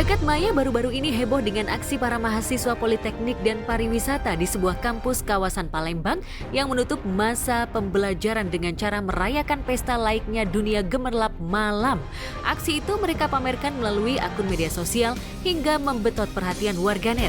Jagat maya baru-baru ini heboh dengan aksi para mahasiswa Politeknik dan Pariwisata di sebuah kampus kawasan Palembang yang menutup masa pembelajaran dengan cara merayakan pesta layaknya dunia gemerlap malam. Aksi itu mereka pamerkan melalui akun media sosial hingga membetot perhatian warganet.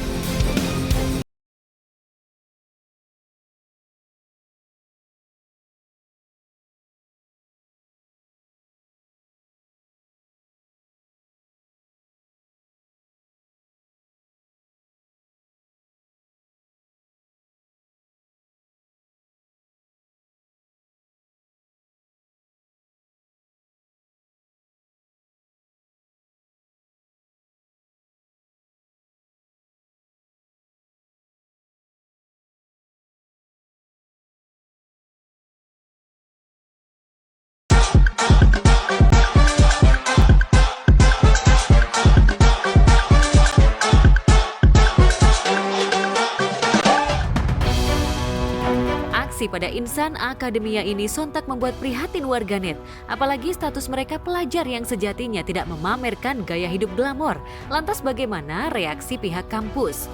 Aksi pada insan akademia ini sontak membuat prihatin warganet, apalagi status mereka pelajar yang sejatinya tidak memamerkan gaya hidup glamor. Lantas bagaimana reaksi pihak kampus?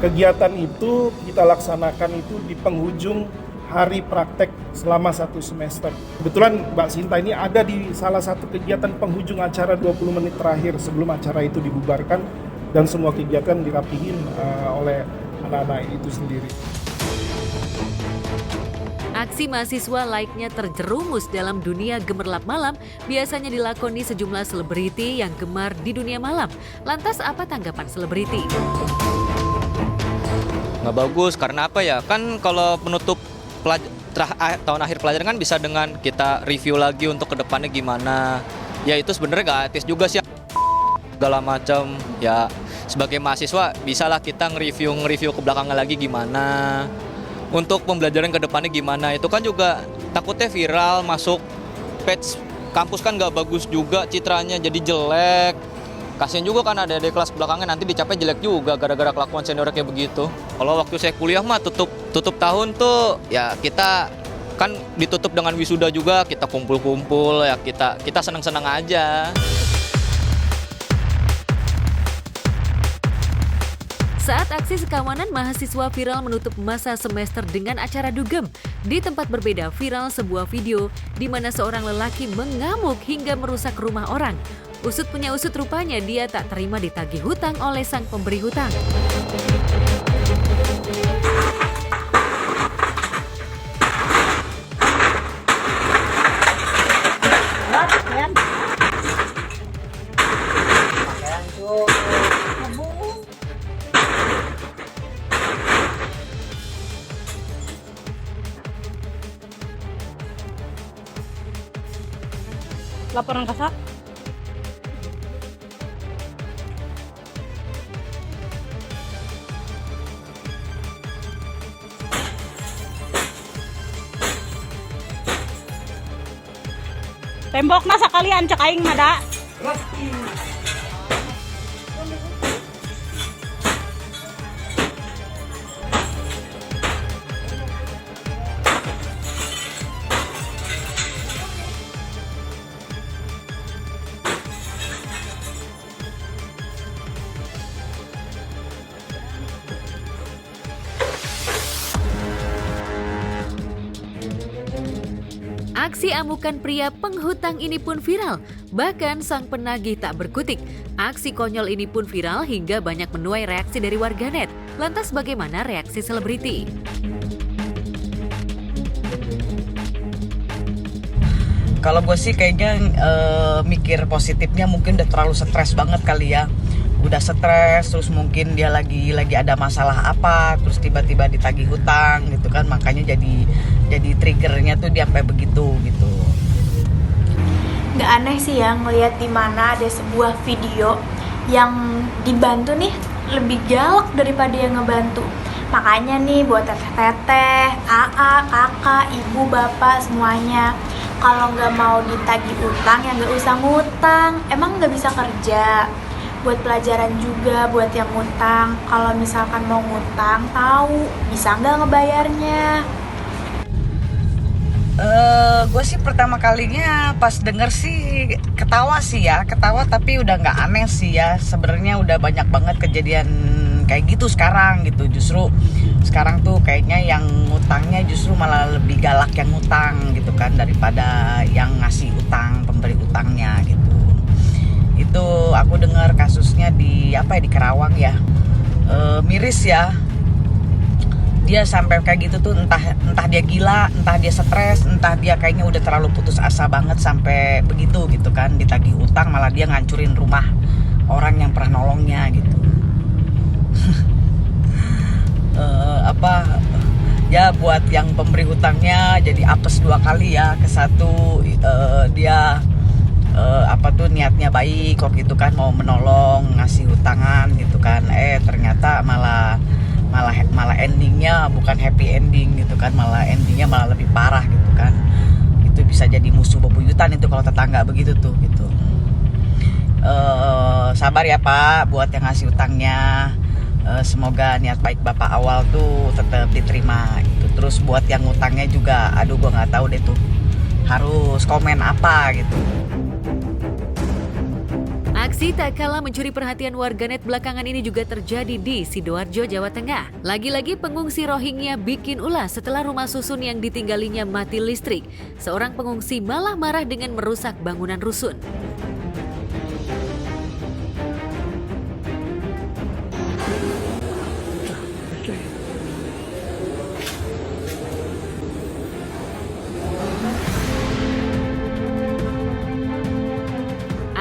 Kegiatan itu kita laksanakan itu di penghujung hari praktek selama 1 semester. Kebetulan Mbak Sinta ini ada di salah satu kegiatan penghujung acara 20 menit terakhir sebelum acara itu dibubarkan, dan semua kegiatan dirapihin oleh anak-anak itu sendiri. Aksi mahasiswa layaknya terjerumus dalam dunia gemerlap malam biasanya dilakoni sejumlah selebriti yang gemar di dunia malam. Lantas apa tanggapan selebriti? Nggak bagus, karena apa ya? Kan kalau menutup tahun akhir pelajaran kan bisa dengan kita review lagi untuk kedepannya gimana. Ya itu sebenarnya nggak etis juga sih. Segala macam ya, sebagai mahasiswa bisalah kita nge-review ke belakangnya lagi gimana. Untuk pembelajaran ke depannya gimana, itu kan juga takutnya viral, masuk page kampus kan nggak bagus juga citranya, jadi jelek. Kasian juga kan ada kelas belakangnya nanti dicapnya jelek juga gara-gara kelakuan senior kayak begitu. Kalau waktu saya kuliah mah tutup tahun tuh ya kita kan ditutup dengan wisuda juga, kita kumpul-kumpul ya, kita senang-senang aja. Saat aksi sekawanan mahasiswa viral menutup masa semester dengan acara dugem. Di tempat berbeda viral sebuah video di mana seorang lelaki mengamuk hingga merusak rumah orang. Usut punya usut, rupanya dia tak terima ditagih hutang oleh sang pemberi hutang. Laporan kasat. Tembokna sakalian cek aing mah da. Aksi amukan pria penghutang ini pun viral, bahkan sang penagih tak berkutik. Aksi konyol ini pun viral hingga banyak menuai reaksi dari warganet. Lantas bagaimana reaksi selebriti? Kalau gue sih kayaknya mikir positifnya mungkin udah terlalu stres banget kali ya. Udah stres, terus mungkin dia lagi ada masalah apa, terus tiba-tiba ditagih hutang gitu kan, makanya jadi triggernya tuh dia sampai begitu gitu. Nggak aneh sih ya ngelihat di mana ada sebuah video yang dibantu nih lebih galak daripada yang ngebantu. Makanya nih buat teteh-teteh, AA, kakak, ibu, bapak semuanya, kalau nggak mau ditagih utang ya nggak usah ngutang. Emang nggak bisa kerja? Buat pelajaran juga buat yang ngutang. Kalau misalkan mau ngutang, tahu bisa nggak ngebayarnya. Gue sih pertama kalinya pas denger sih ketawa tapi udah nggak aneh sih ya. Sebenarnya udah banyak banget kejadian kayak gitu sekarang gitu. Justru sekarang tuh kayaknya yang ngutangnya justru malah lebih galak yang ngutang gitu kan daripada yang ngasih utang, pemberi utangnya gitu. Itu aku dengar kasusnya di di Karawang ya. Miris ya. Dia sampai kayak gitu tuh entah dia gila, entah dia stres, entah dia kayaknya udah terlalu putus asa banget sampai begitu gitu kan, ditagih utang malah dia ngancurin rumah orang yang pernah nolongnya gitu. Ya buat yang pemberi hutangnya jadi apes 2 kali ya. Ke satu dia niatnya baik kok gitu kan, mau menolong, ngasih hutangan gitu kan, ternyata malah endingnya bukan happy ending gitu kan, malah endingnya malah lebih parah gitu kan. Itu bisa jadi musuh bebuyutan itu kalau tetangga begitu tuh gitu. Sabar ya Pak buat yang ngasih utangnya. Semoga niat baik Bapak awal tuh tetap diterima gitu. Terus buat yang utangnya juga, aduh gua nggak tahu deh tuh harus komen apa gitu. Aksi tak kalah mencuri perhatian warganet belakangan ini juga terjadi di Sidoarjo, Jawa Tengah. Lagi-lagi pengungsi Rohingya bikin ulah setelah rumah susun yang ditinggalinya mati listrik. Seorang pengungsi malah marah dengan merusak bangunan rusun.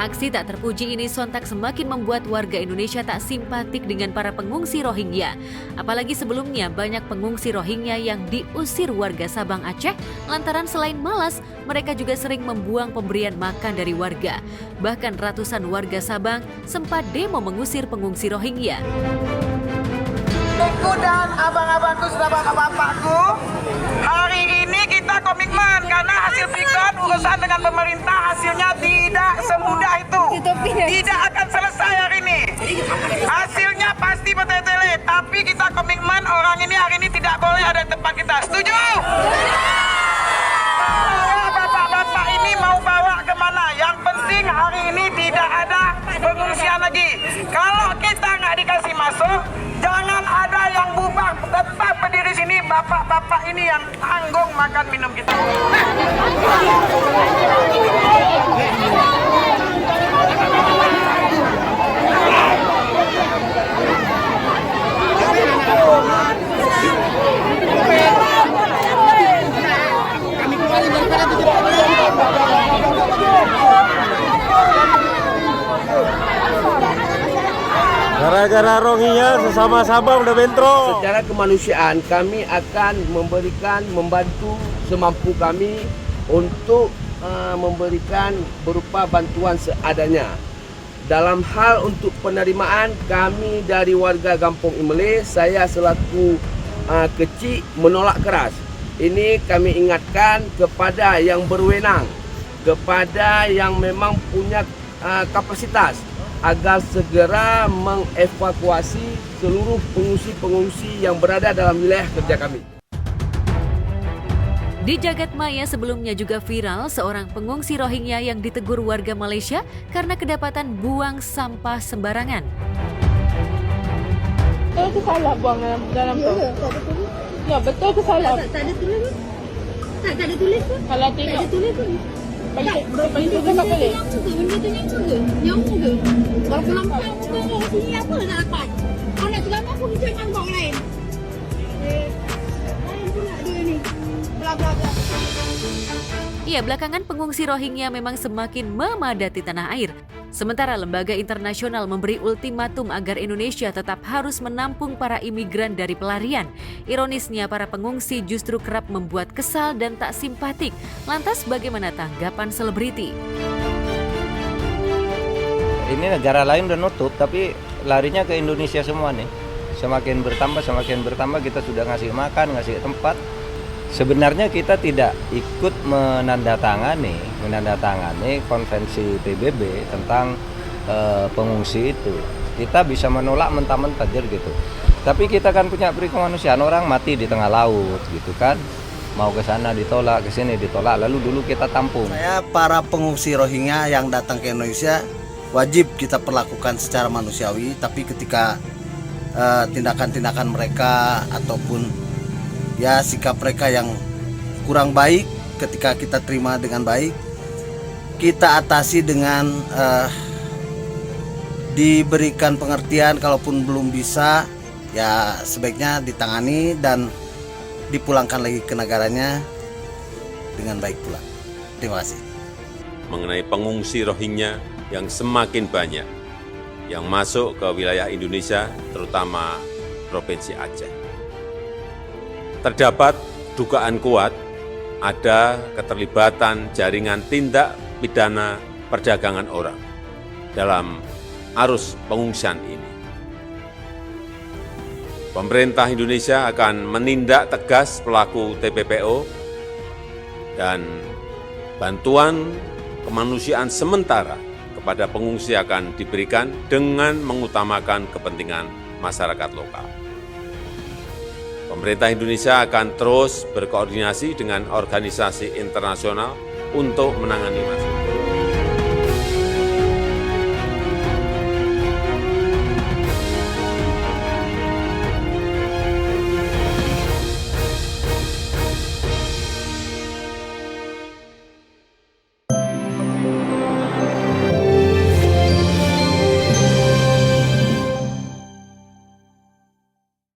Aksi tak terpuji ini sontak semakin membuat warga Indonesia tak simpatik dengan para pengungsi Rohingya. Apalagi sebelumnya banyak pengungsi Rohingya yang diusir warga Sabang Aceh lantaran selain malas, mereka juga sering membuang pemberian makan dari warga. Bahkan ratusan warga Sabang sempat demo mengusir pengungsi Rohingya. Aku dan abang-abangku sudah bapak-bapakku, hari ini kita komitmen karena hasil pikon urusan dengan pemerintah hasilnya tidak semudah itu. Tidak akan selesai hari ini. Hasilnya pasti bertele-tele, tapi kita komitmen orang ini hari ini tidak boleh ada di tempat kita. Setuju? Bapak-bapak ini mau bawa kemana? Yang penting hari ini tidak ada pengungsian lagi. Kalau kita nggak dikasih masuk, jangan ada yang bubar, tetap berdiri sini. Bapak-bapak ini yang tanggung makan minum kita. Gara-gara Rohingya sesama Sabang udah bentrok. Secara kemanusiaan kami akan membantu semampu kami untuk memberikan berupa bantuan seadanya. Dalam hal untuk penerimaan kami dari warga Kampung Imele, saya selaku kecil menolak keras. Ini kami ingatkan kepada yang berwenang, kepada yang memang punya kapasitas agar segera mengevakuasi seluruh pengungsi-pengungsi yang berada dalam wilayah kerja kami. Di jagat maya sebelumnya juga viral seorang pengungsi Rohingya yang ditegur warga Malaysia karena kedapatan buang sampah sembarangan. Betul ke salah buang dalam tu? Ya, betul ke salah? Tak ada tulis pun. Tak ada tulis pun. Kalau tengok. Tak ada tulis pun. Balik tu tak boleh. Benda tu nyamuk ke? Nyamuk ke? Kalau kelompok orang sini apa nak dapat? Kalau nak selamat pun jangan bawa orang lain. Lain pula dia ni. Bla-bla-bla. Ya, belakangan pengungsi Rohingya memang semakin memadati tanah air. Sementara lembaga internasional memberi ultimatum agar Indonesia tetap harus menampung para imigran dari pelarian. Ironisnya, para pengungsi justru kerap membuat kesal dan tak simpatik. Lantas bagaimana tanggapan selebriti? Ini negara lain udah nutup, tapi larinya ke Indonesia semua nih. Semakin bertambah kita sudah ngasih makan, ngasih tempat. Sebenarnya kita tidak ikut menandatangani konvensi PBB tentang pengungsi itu. Kita bisa menolak mentah-mentah gitu. Tapi kita kan punya peri kemanusiaan, orang mati di tengah laut gitu kan. mau ke sana ditolak, ke sini ditolak, lalu dulu kita tampung. Saya para pengungsi Rohingya yang datang ke Indonesia wajib kita perlakukan secara manusiawi, tapi ketika tindakan-tindakan mereka ataupun ya sikap mereka yang kurang baik, ketika kita terima dengan baik, kita atasi dengan diberikan pengertian. Kalaupun belum bisa, ya sebaiknya ditangani dan dipulangkan lagi ke negaranya dengan baik pula. Terima kasih. Mengenai pengungsi Rohingya yang semakin banyak yang masuk ke wilayah Indonesia, terutama Provinsi Aceh. Terdapat dugaan kuat ada keterlibatan jaringan tindak pidana perdagangan orang dalam arus pengungsian ini. Pemerintah Indonesia akan menindak tegas pelaku TPPO dan bantuan kemanusiaan sementara kepada pengungsi akan diberikan dengan mengutamakan kepentingan masyarakat lokal. Pemerintah Indonesia akan terus berkoordinasi dengan organisasi internasional untuk menangani masalah.